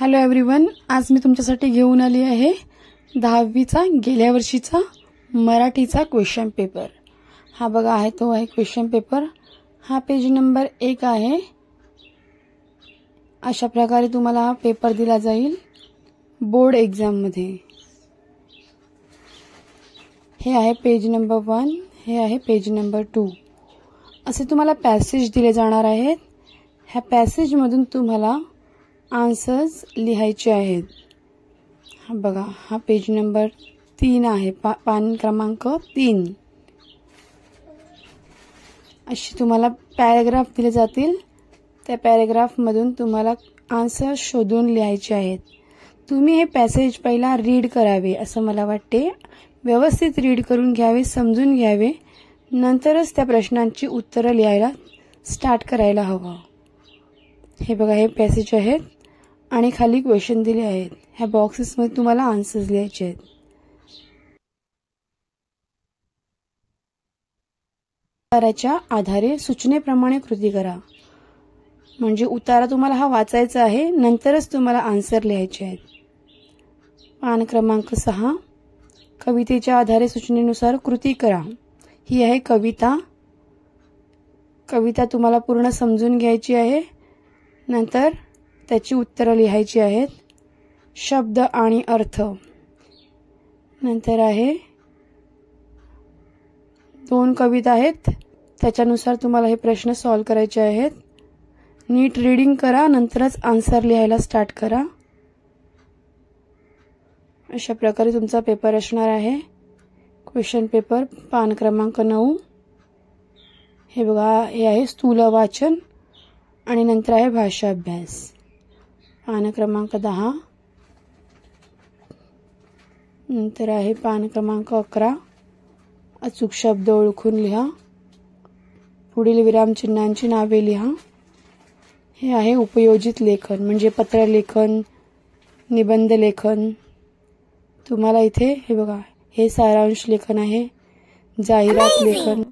Hello everyone, आज मी तुमच्यासाठी घेऊन आली आहे 10वीचा गेल्या वर्षीचा मराठीचा क्वेश्चन पेपर। हा बघा आहे तो आहे क्वेश्चन पेपर। हा पेज नंबर 1 आहे। अशा प्रकारे तुम्हाला हा पेपर दिला जाईल बोर्ड एग्जाम मध्ये। हे आहे पेज नंबर 1, हे आहे पेज नंबर 2। असे तुम्हाला पॅसेज दिले जाणार आहेत। ह्या पॅसेज मधून तुम्हाला आन्सर्स लिहायचे आहेत। हा बघा, हा पेज नंबर 3 आहे, पान क्रमांक 3। अशी तुम्हाला पॅराग्राफ दिले जातील। त्या पॅराग्राफ मधून तुम्हाला आन्सर शोधून लिहायचे आहेत। तुम्ही हे पॅसेज पहिला रीड करावे असं मला वाटते। व्यवस्थित रीड करून घ्यावे, समजून घ्यावे, नंतरच त्या प्रश्नांची उत्तरे लिहायला स्टार्ट करायला हवं। हे बघा, हे पॅसेज आहेत आणि खाली क्वेश्चन दिले आहेत। ह्या बॉक्सेस मध्ये तुम्हाला आन्सर्स लिहायचे आहेत। उत्तराच्या आधारे सूचनेप्रमाणे कृती करा। म्हणजे उत्तर तुम्हाला हा वाचायचा आहे, नंतरच तुम्हाला आन्सर लिहायचे आहेत। पान क्रमांक 6, कवितेच्या आधारे सूचनेनुसार कृती करा। ही आहे कविता। कविता तुम्हाला पूर्ण समजून घ्यायची आहे, नंतर त्याची उत्तरे लिहायची आहेत। शब्द आणि अर्थ। नंतर आहे 2 कविता आहेत, त्याच्यानुसार तुम्हाला हे प्रश्न सॉल्व करायचे आहेत। नीट रीडिंग करा, नंतरच आन्सर लिहायला स्टार्ट करा। अशा प्रकारे तुमचा पेपर असणार आहे। क्वेश्चन पेपर पान क्रमांक 9। हे बघा, हे आहे स्थूल वाचन आणि नंतर आहे भाषा अभ्यास। पान क्रमांक 10। नंतर आहे पान क्रमांक 11, अचूक शब्द ओळखून लिहा। पुढील विरामचिन्हांची नावे लिहा। हे आहे उपयोजित लेखन, म्हणजे पत्र लेखन, निबंध लेखन। तुम्हाला इथे हे बघा, हे सारांश लेखन आहे, जाहिरात लेखन।